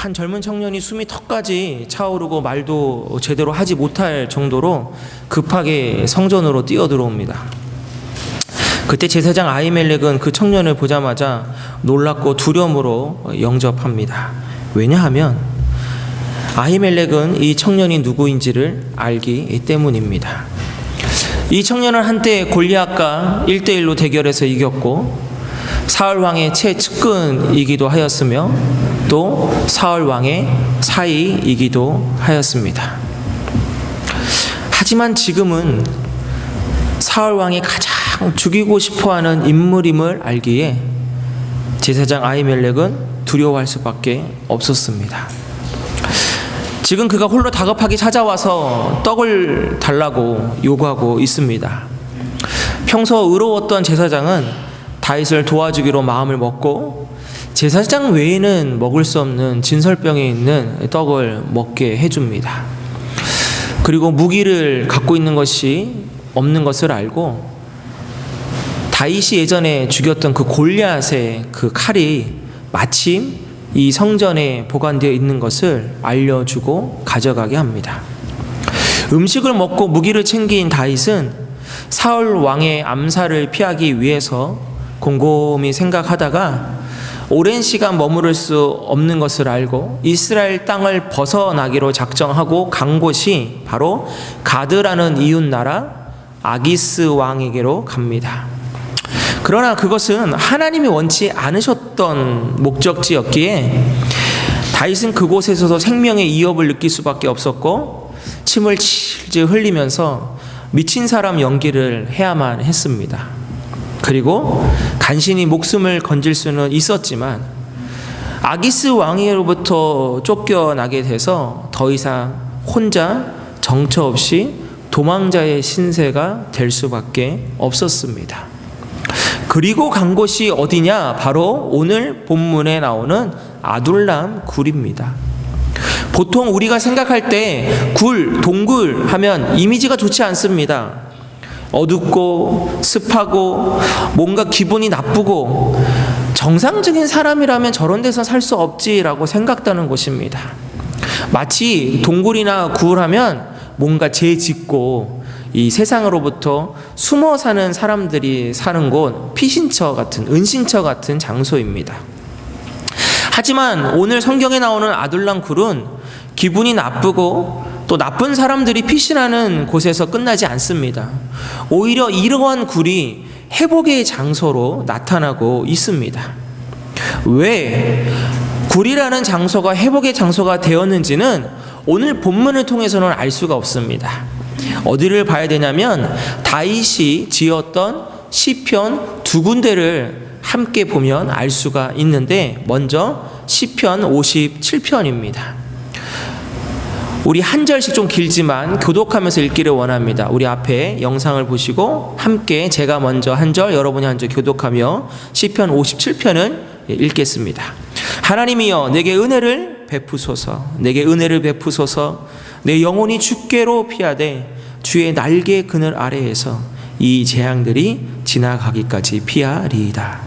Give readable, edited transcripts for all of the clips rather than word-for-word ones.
한 젊은 청년이 숨이 턱까지 차오르고 말도 제대로 하지 못할 정도로 급하게 성전으로 뛰어들어옵니다. 그때 제사장 아히멜렉은 그 청년을 보자마자 놀랍고 두려움으로 영접합니다. 왜냐하면 아히멜렉은 이 청년이 누구인지를 알기 때문입니다. 이 청년은 한때 골리앗과 1대1로 대결해서 이겼고 사울 왕의 최측근이기도 하였으며 또 사울 왕의 사이이기도 하였습니다. 하지만 지금은 사울 왕이 가장 죽이고 싶어하는 인물임을 알기에 제사장 아히멜렉은 두려워할 수밖에 없었습니다. 지금 그가 홀로 다급하게 찾아와서 떡을 달라고 요구하고 있습니다. 평소 의로웠던 제사장은 다윗을 도와주기로 마음을 먹고 제사장 외에는 먹을 수 없는 진설병에 있는 떡을 먹게 해줍니다. 그리고 무기를 갖고 있는 것이 없는 것을 알고 다윗이 예전에 죽였던 그 골리앗의 그 칼이 마침 이 성전에 보관되어 있는 것을 알려주고 가져가게 합니다. 음식을 먹고 무기를 챙긴 다윗은 사울 왕의 암살을 피하기 위해서 곰곰이 생각하다가 오랜 시간 머무를 수 없는 것을 알고 이스라엘 땅을 벗어나기로 작정하고 간 곳이 바로 가드라는 이웃나라 아기스 왕에게로 갑니다. 그러나 그것은 하나님이 원치 않으셨던 목적지였기에 다윗은 그곳에서도 생명의 위협을 느낄 수밖에 없었고 침을 질질 흘리면서 미친 사람 연기를 해야만 했습니다. 그리고 간신히 목숨을 건질 수는 있었지만 아기스 왕에게로부터 쫓겨나게 돼서 더 이상 혼자 정처 없이 도망자의 신세가 될 수밖에 없었습니다. 그리고 간 곳이 어디냐? 바로 오늘 본문에 나오는 아둘람 굴입니다. 보통 우리가 생각할 때 굴, 동굴 하면 이미지가 좋지 않습니다. 어둡고 습하고 뭔가 기분이 나쁘고 정상적인 사람이라면 저런 데서 살 수 없지라고 생각하는 곳입니다. 마치 동굴이나 굴하면 뭔가 죄 짓고 이 세상으로부터 숨어 사는 사람들이 사는 곳, 피신처 같은, 은신처 같은 장소입니다. 하지만 오늘 성경에 나오는 아둘람 굴은 기분이 나쁘고 또 나쁜 사람들이 피신하는 곳에서 끝나지 않습니다. 오히려 이러한 굴이 회복의 장소로 나타나고 있습니다. 왜 굴이라는 장소가 회복의 장소가 되었는지는 오늘 본문을 통해서는 알 수가 없습니다. 어디를 봐야 되냐면 다윗이 지었던 시편 2군데를 함께 보면 알 수가 있는데 먼저 시편 57편입니다. 우리 한 절씩 좀 길지만 교독하면서 읽기를 원합니다. 우리 앞에 영상을 보시고 함께 제가 먼저 한 절, 여러분이 한 절 교독하며 시편 57편을 읽겠습니다. 하나님이여 내게 은혜를 베푸소서, 내게 은혜를 베푸소서. 내 영혼이 주께로 피하되 주의 날개 그늘 아래에서 이 재앙들이 지나가기까지 피하리이다.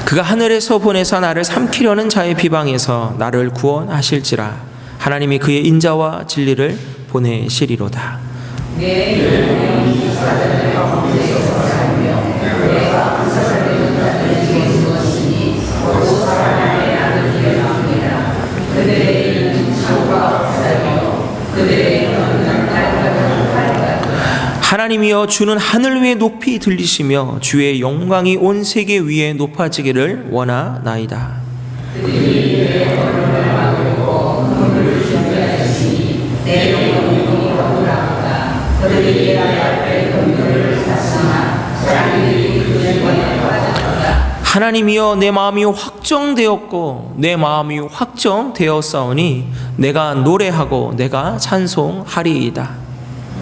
그가 하늘에서 보내사 나를 삼키려는 자의 비방에서 나를 구원하실지라. 하나님이 그의 인자와 진리를 보내시리로다. 하나님이여 주는 하늘 위에 높이 들리시며 주의 영광이 온 세계 위에 높아지기를 원하나이다. 하나님이여 내 마음이 확정되었고 내 마음이 확정되었사오니 내가 노래하고 내가 찬송하리이다.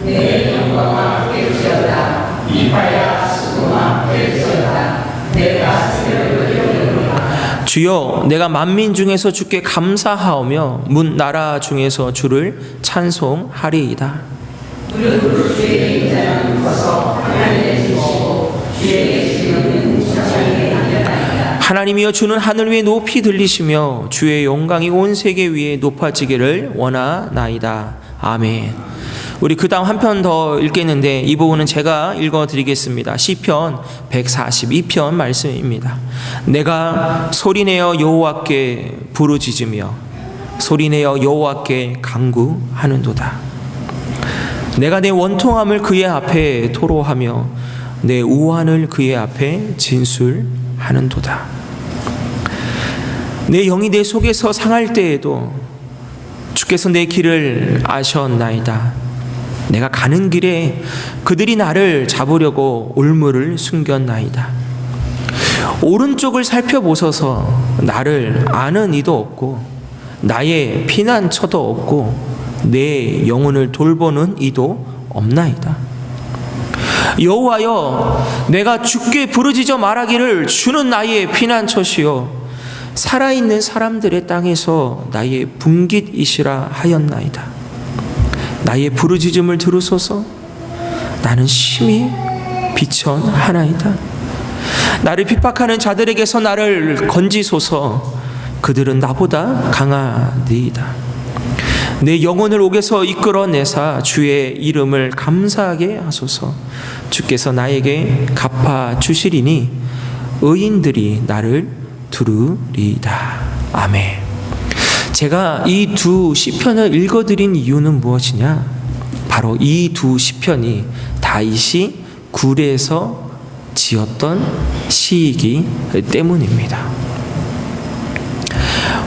내 영광아 깨우치었다. 이파야 수고마 깨우치었다. 내가 스스로를 주여 내가 만민 중에서 주께 감사하오며 문 나라 중에서 주를 찬송하리이다. 무릇 주의 인자는 커서 하나님이여 주는 하늘 위에 높이 들리시며 주의 영광이 온 세계 위에 높아지기를 원하나이다. 아멘. 우리 그 다음 한 편 더 읽겠는데 이 부분은 제가 읽어드리겠습니다. 시편 142편 말씀입니다. 내가 소리내어 여호와께 부르짖으며 소리내어 여호와께 간구하는도다. 내가 내 원통함을 그의 앞에 토로하며 내 우환을 그의 앞에 진술하는도다. 내 영이 내 속에서 상할 때에도 주께서 내 길을 아셨나이다. 내가 가는 길에 그들이 나를 잡으려고 올무를 숨겼나이다. 오른쪽을 살펴보소서. 나를 아는 이도 없고 나의 피난처도 없고 내 영혼을 돌보는 이도 없나이다. 여호와여, 내가 주께 부르짖어 말하기를 주는 나의 피난처시요 살아있는 사람들의 땅에서 나의 분깃이시라 하였나이다. 나의 부르짖음을 들으소서. 나는 심히 비천하나이다. 나를 핍박하는 자들에게서 나를 건지소서. 그들은 나보다 강하니이다. 내 영혼을 옥에서 이끌어내사 주의 이름을 감사하게 하소서. 주께서 나에게 갚아주시리니 의인들이 나를 두르리이다. 아멘. 제가 이 두 시편을 읽어드린 이유는 무엇이냐? 바로 이 두 시편이 다윗이 굴에서 지었던 시이기 때문입니다.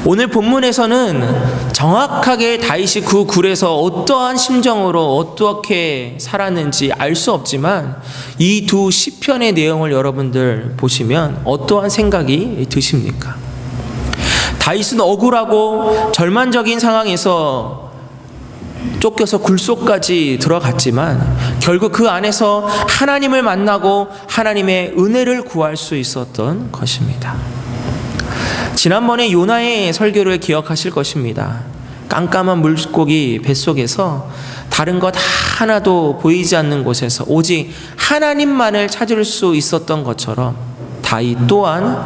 오늘 본문에서는 정확하게 다윗이 그 굴에서 어떠한 심정으로 어떻게 살았는지 알 수 없지만 이 두 시편의 내용을 여러분들 보시면 어떠한 생각이 드십니까? 다윗은 억울하고 절망적인 상황에서 쫓겨서 굴속까지 들어갔지만 결국 그 안에서 하나님을 만나고 하나님의 은혜를 구할 수 있었던 것입니다. 지난번에 요나의 설교를 기억하실 것입니다. 깜깜한 물고기 뱃속에서 다른 것 하나도 보이지 않는 곳에서 오직 하나님만을 찾을 수 있었던 것처럼 다윗 또한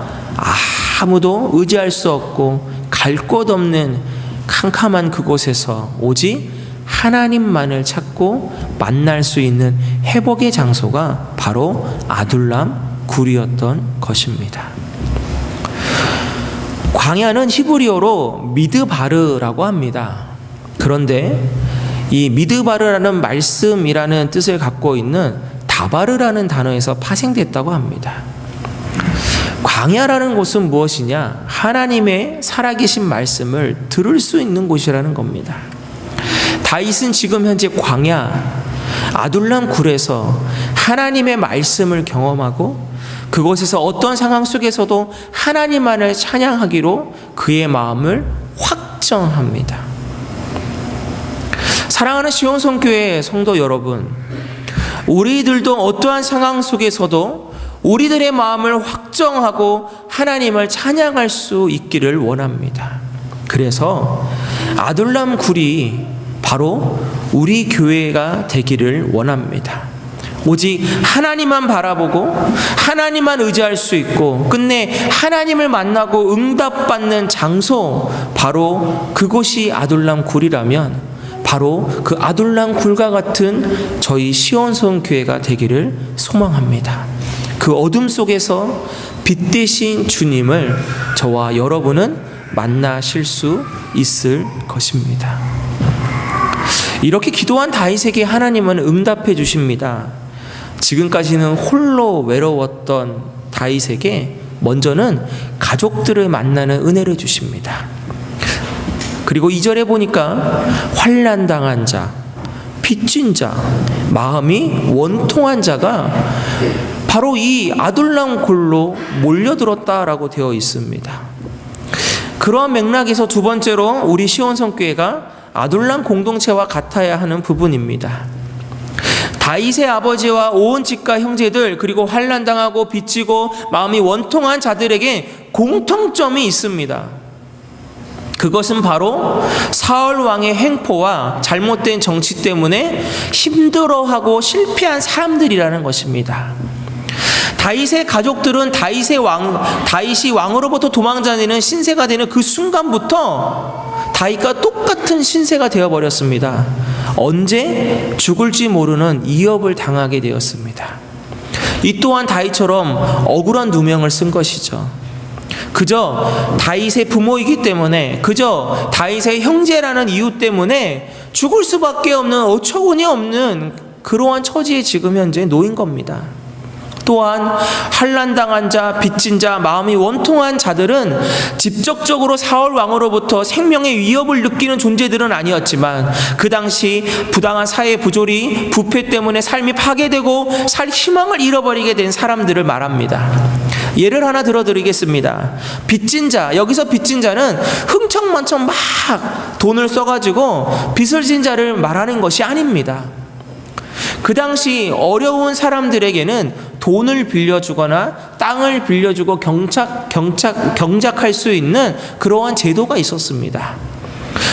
아무도 의지할 수 없고 갈 곳 없는 캄캄한 그곳에서 오직 하나님만을 찾고 만날 수 있는 회복의 장소가 바로 아둘람 굴이었던 것입니다. 광야는 히브리어로 미드바르라고 합니다. 그런데 이 미드바르라는 말씀이라는 뜻을 갖고 있는 다바르라는 단어에서 파생됐다고 합니다. 광야라는 곳은 무엇이냐? 하나님의 살아계신 말씀을 들을 수 있는 곳이라는 겁니다. 다윗은 지금 현재 광야 아둘람 굴에서 하나님의 말씀을 경험하고 그곳에서 어떤 상황 속에서도 하나님만을 찬양하기로 그의 마음을 확정합니다. 사랑하는 시온성교회 성도 여러분, 우리들도 어떠한 상황 속에서도 우리들의 마음을 확정하고 하나님을 찬양할 수 있기를 원합니다. 그래서 아둘람 굴이 바로 우리 교회가 되기를 원합니다. 오직 하나님만 바라보고 하나님만 의지할 수 있고 끝내 하나님을 만나고 응답받는 장소, 바로 그곳이 아둘람 굴이라면 바로 그 아둘람 굴과 같은 저희 시온성 교회가 되기를 소망합니다. 그 어둠 속에서 빛 되신 주님을 저와 여러분은 만나실 수 있을 것입니다. 이렇게 기도한 다윗에게 하나님은 응답해 주십니다. 지금까지는 홀로 외로웠던 다윗에게 먼저는 가족들을 만나는 은혜를 주십니다. 그리고 2절에 보니까 환난당한 자, 빚진 자, 마음이 원통한 자가 바로 이 아둘람 굴로 몰려들었다라고 되어 있습니다. 그러한 맥락에서 두 번째로 우리 시온성교회가 아둘람 공동체와 같아야 하는 부분입니다. 다윗의 아버지와 온 집과 형제들, 그리고 환난당하고 빚지고 마음이 원통한 자들에게 공통점이 있습니다. 그것은 바로 사울 왕의 횡포와 잘못된 정치 때문에 힘들어하고 실패한 사람들이라는 것입니다. 다윗의 가족들은 다윗이 왕으로부터 도망다니는 신세가 되는 그 순간부터 다윗과 똑같은 신세가 되어버렸습니다. 언제 죽을지 모르는 이업을 당하게 되었습니다. 이 또한 다윗처럼 억울한 누명을 쓴 것이죠. 그저 다윗의 부모이기 때문에, 그저 다윗의 형제라는 이유 때문에 죽을 수밖에 없는, 어처구니 없는 그러한 처지에 지금 현재 놓인 겁니다. 또한 환난당한 자, 빚진 자, 마음이 원통한 자들은 직접적으로 사울 왕으로부터 생명의 위협을 느끼는 존재들은 아니었지만, 그 당시 부당한 사회 부조리, 부패 때문에 삶이 파괴되고 살 희망을 잃어버리게 된 사람들을 말합니다. 예를 하나 들어드리겠습니다. 빚진 자, 여기서 빚진 자는 흥청망청 막 돈을 써가지고 빚을 진 자를 말하는 것이 아닙니다. 그 당시 어려운 사람들에게는 돈을 빌려주거나 땅을 빌려주고 경작할 수 있는 그러한 제도가 있었습니다.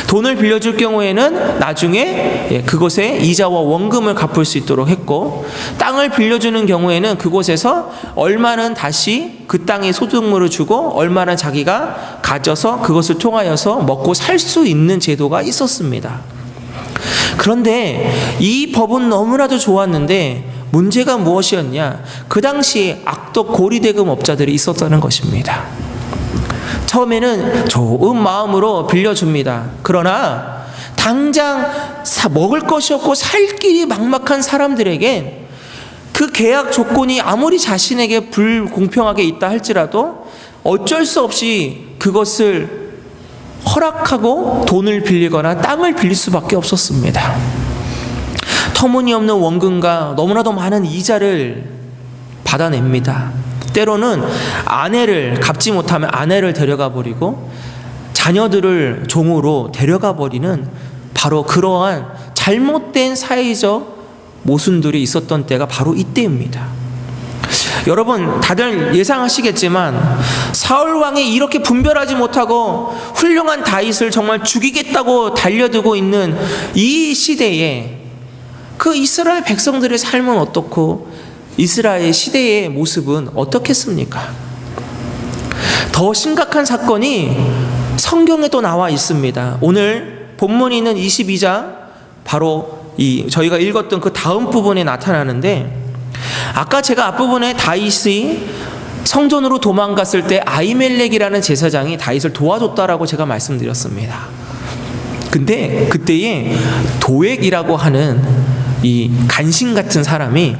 돈을 빌려줄 경우에는 나중에 그곳에 이자와 원금을 갚을 수 있도록 했고, 땅을 빌려주는 경우에는 그곳에서 얼마는 다시 그 땅에 소득물을 주고 얼마는 자기가 가져서 그것을 통하여서 먹고 살 수 있는 제도가 있었습니다. 그런데 이 법은 너무나도 좋았는데 문제가 무엇이었냐? 그 당시에 악덕 고리대금업자들이 있었다는 것입니다. 처음에는 좋은 마음으로 빌려줍니다. 그러나 당장 먹을 것이 없고 살 길이 막막한 사람들에게 그 계약 조건이 아무리 자신에게 불공평하게 있다 할지라도 어쩔 수 없이 그것을 허락하고 돈을 빌리거나 땅을 빌릴 수밖에 없었습니다. 터무니없는 원금과 너무나도 많은 이자를 받아냅니다. 때로는 아내를 갚지 못하면 아내를 데려가 버리고 자녀들을 종으로 데려가 버리는 바로 그러한 잘못된 사회적 모순들이 있었던 때가 바로 이때입니다. 여러분 다들 예상하시겠지만 사울 왕이 이렇게 분별하지 못하고 훌륭한 다윗을 정말 죽이겠다고 달려들고 있는 이 시대에 그 이스라엘 백성들의 삶은 어떻고 이스라엘 시대의 모습은 어떻겠습니까? 더 심각한 사건이 성경에도 나와 있습니다. 오늘 본문이 있는 22장 바로 저희가 읽었던 그 다음 부분에 나타나는데, 아까 제가 앞부분에 다윗이 성전으로 도망갔을 때 아히멜렉이라는 제사장이 다윗을 도와줬다라고 제가 말씀드렸습니다. 근데 그때에 도액이라고 하는 이 간신 같은 사람이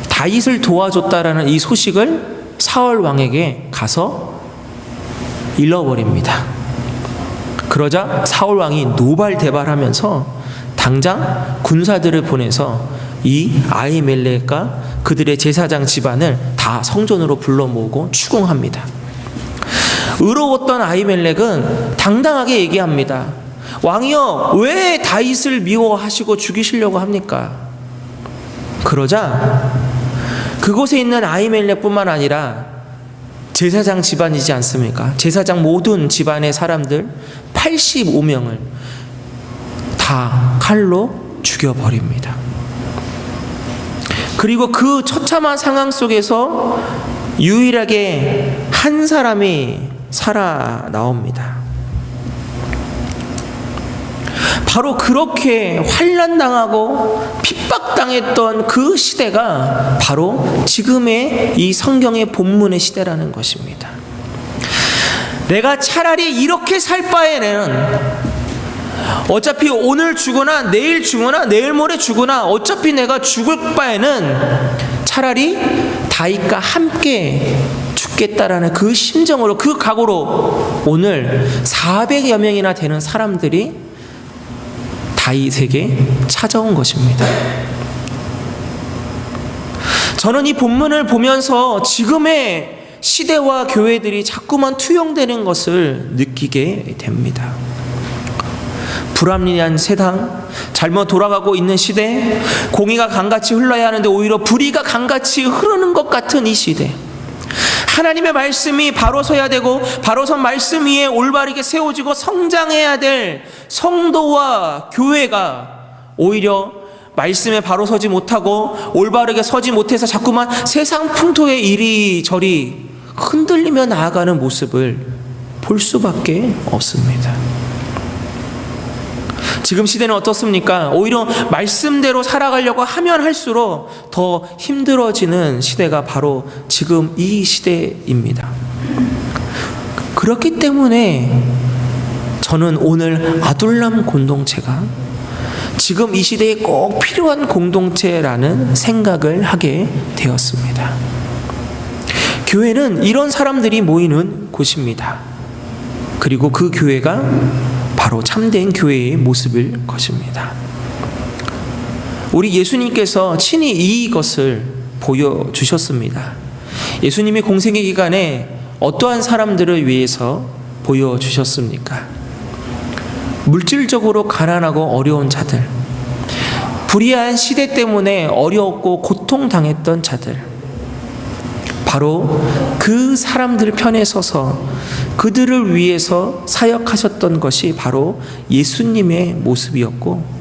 다윗을 도와줬다라는 이 소식을 사울 왕에게 가서 일러버립니다. 그러자 사울 왕이 노발대발하면서 당장 군사들을 보내서 이 아히멜렉과 그들의 제사장 집안을 다 성전으로 불러 모으고 추궁합니다. 의로웠던 아히멜렉은 당당하게 얘기합니다. 왕이여, 왜 다윗을 미워하시고 죽이시려고 합니까? 그러자 그곳에 있는 아히멜렉뿐만 아니라 제사장 집안이지 않습니까? 제사장 모든 집안의 사람들 85명을 다 칼로 죽여버립니다. 그리고 그 처참한 상황 속에서 유일하게 한 사람이 살아나옵니다. 바로 그렇게 환난당하고 핍박당했던 그 시대가 바로 지금의 이 성경의 본문의 시대라는 것입니다. 내가 차라리 이렇게 살 바에는 어차피 오늘 죽거나 내일 죽거나 내일 모레 죽거나 어차피 내가 죽을 바에는 차라리 다윗과 함께 죽겠다라는 그 심정으로, 그 각오로 오늘 400여 명이나 되는 사람들이 다윗에게 찾아온 것입니다. 저는 이 본문을 보면서 지금의 시대와 교회들이 자꾸만 투영되는 것을 느끼게 됩니다. 불합리한 세상, 잘못 돌아가고 있는 시대, 공의가 강같이 흘러야 하는데 오히려 불의가 강같이 흐르는 것 같은 이 시대, 하나님의 말씀이 바로 서야 되고 바로 선 말씀 위에 올바르게 세워지고 성장해야 될 성도와 교회가 오히려 말씀에 바로 서지 못하고 올바르게 서지 못해서 자꾸만 세상 풍토에 이리저리 흔들리며 나아가는 모습을 볼 수밖에 없습니다. 지금 시대는 어떻습니까? 오히려 말씀대로 살아가려고 하면 할수록 더 힘들어지는 시대가 바로 지금 이 시대입니다. 그렇기 때문에 저는 오늘 아둘람 공동체가 지금 이 시대에 꼭 필요한 공동체라는 생각을 하게 되었습니다. 교회는 이런 사람들이 모이는 곳입니다. 그리고 그 교회가 바로 참된 교회의 모습일 것입니다. 우리 예수님께서 친히 이것을 보여주셨습니다. 예수님이 공생의 기간에 어떠한 사람들을 위해서 보여주셨습니까? 물질적으로 가난하고 어려운 자들, 불의한 시대 때문에 어려웠고 고통당했던 자들, 바로 그 사람들 편에 서서 그들을 위해서 사역하셨던 것이 바로 예수님의 모습이었고,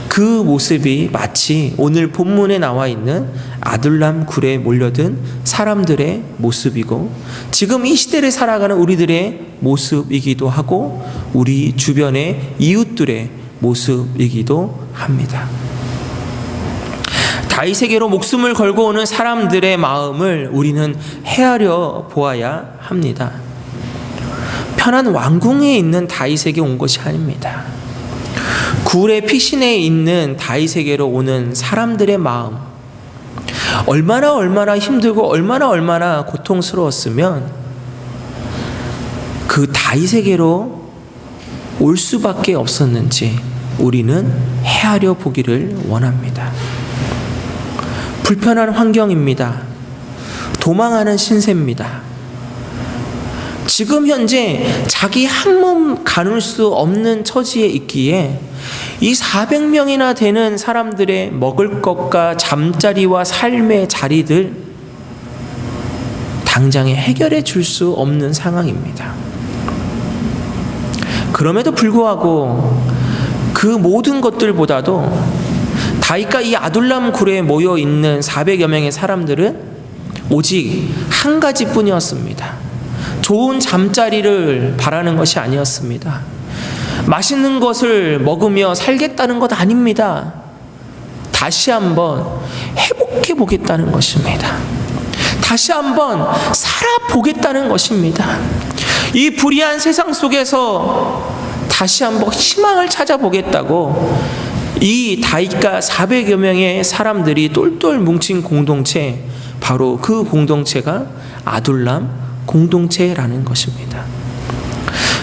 그 모습이 마치 오늘 본문에 나와 있는 아둘람 굴에 몰려든 사람들의 모습이고, 지금 이 시대를 살아가는 우리들의 모습이기도 하고, 우리 주변의 이웃들의 모습이기도 합니다. 다윗에게로 목숨을 걸고 오는 사람들의 마음을 우리는 헤아려 보아야 합니다. 편한 왕궁에 있는 다윗에게 온 것이 아닙니다. 굴의 피신에 있는 다윗에게로 오는 사람들의 마음, 얼마나 힘들고 얼마나 고통스러웠으면 그 다윗에게로 올 수밖에 없었는지 우리는 헤아려 보기를 원합니다. 불편한 환경입니다. 도망하는 신세입니다. 지금 현재 자기 한 몸 가눌 수 없는 처지에 있기에 이 400명이나 되는 사람들의 먹을 것과 잠자리와 삶의 자리들 당장에 해결해 줄 수 없는 상황입니다. 그럼에도 불구하고 그 모든 것들보다도 다윗과 이 아둘람 굴에 모여 있는 400여 명의 사람들은 오직 한 가지뿐이었습니다. 좋은 잠자리를 바라는 것이 아니었습니다. 맛있는 것을 먹으며 살겠다는 것 아닙니다. 다시 한번 회복해 보겠다는 것입니다. 다시 한번 살아보겠다는 것입니다. 이 불의한 세상 속에서 다시 한번 희망을 찾아보겠다고 이 다윗과 400여 명의 사람들이 똘똘 뭉친 공동체, 바로 그 공동체가 아둘람 공동체라는 것입니다.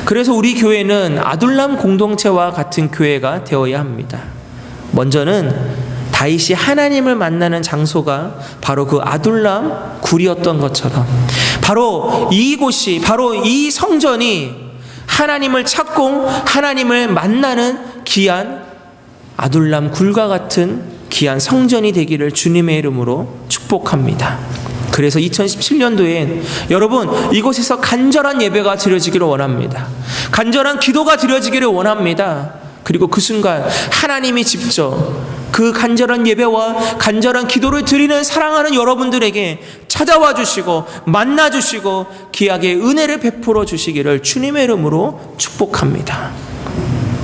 그래서 우리 교회는 아둘람 공동체와 같은 교회가 되어야 합니다. 먼저는 다윗이 하나님을 만나는 장소가 바로 그 아둘람 굴이었던 것처럼, 바로 이곳이, 바로 이 성전이 하나님을 찾고 하나님을 만나는 귀한 아둘람 굴과 같은 귀한 성전이 되기를 주님의 이름으로 축복합니다. 그래서 2017년도엔 여러분, 이곳에서 간절한 예배가 드려지기를 원합니다. 간절한 기도가 드려지기를 원합니다. 그리고 그 순간 하나님이 직접 그 간절한 예배와 간절한 기도를 드리는 사랑하는 여러분들에게 찾아와 주시고 만나 주시고 귀하게 은혜를 베풀어 주시기를 주님의 이름으로 축복합니다.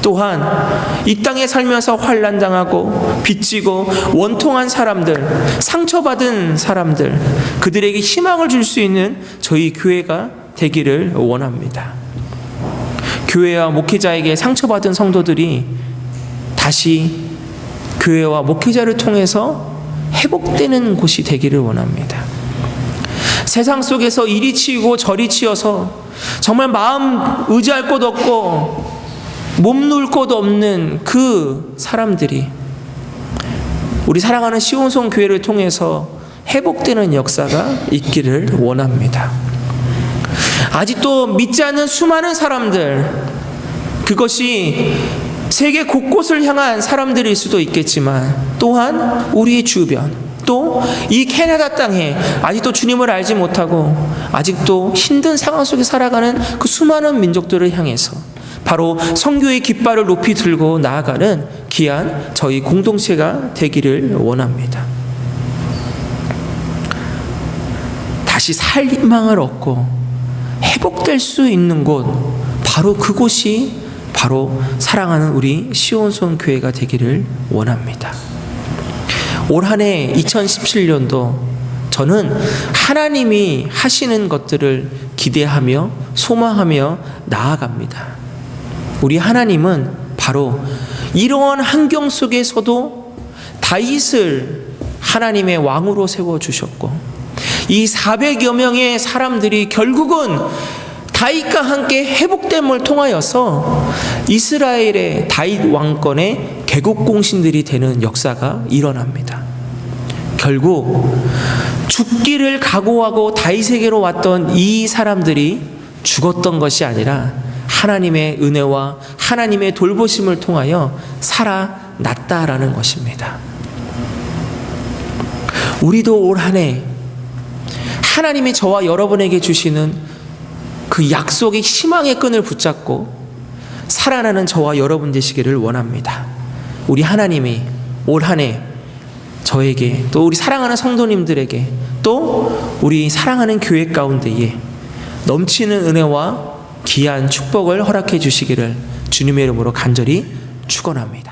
또한 이 땅에 살면서 환난당하고 빚지고 원통한 사람들, 상처받은 사람들, 그들에게 희망을 줄 수 있는 저희 교회가 되기를 원합니다. 교회와 목회자에게 상처받은 성도들이 다시 교회와 목회자를 통해서 회복되는 곳이 되기를 원합니다. 세상 속에서 이리 치이고 저리 치여서 정말 마음 의지할 곳 없고 몸 놓을 곳 없는 그 사람들이 우리 사랑하는 시온성 교회를 통해서 회복되는 역사가 있기를 원합니다. 아직도 믿지 않는 수많은 사람들, 그것이 세계 곳곳을 향한 사람들일 수도 있겠지만 또한 우리의 주변, 또 이 캐나다 땅에 아직도 주님을 알지 못하고 아직도 힘든 상황 속에 살아가는 그 수많은 민족들을 향해서 바로 선교의 깃발을 높이 들고 나아가는 귀한 저희 공동체가 되기를 원합니다. 다시 살 희망을 얻고 회복될 수 있는 곳, 바로 그곳이 바로 사랑하는 우리 시온손 교회가 되기를 원합니다. 올 한 해 2017년도 저는 하나님이 하시는 것들을 기대하며 소망하며 나아갑니다. 우리 하나님은 바로 이러한 환경 속에서도 다윗을 하나님의 왕으로 세워주셨고, 이 400여 명의 사람들이 결국은 다윗과 함께 회복됨을 통하여서 이스라엘의 다윗 왕권의 개국공신들이 되는 역사가 일어납니다. 결국 죽기를 각오하고 다윗에게로 왔던 이 사람들이 죽었던 것이 아니라 하나님의 은혜와 하나님의 돌보심을 통하여 살아났다라는 것입니다. 우리도 올 한 해 하나님이 저와 여러분에게 주시는 그 약속의 희망의 끈을 붙잡고 살아나는 저와 여러분 되시기를 원합니다. 우리 하나님이 올 한 해 저에게, 또 우리 사랑하는 성도님들에게, 또 우리 사랑하는 교회 가운데에 넘치는 은혜와 귀한 축복을 허락해 주시기를 주님의 이름으로 간절히 축원합니다.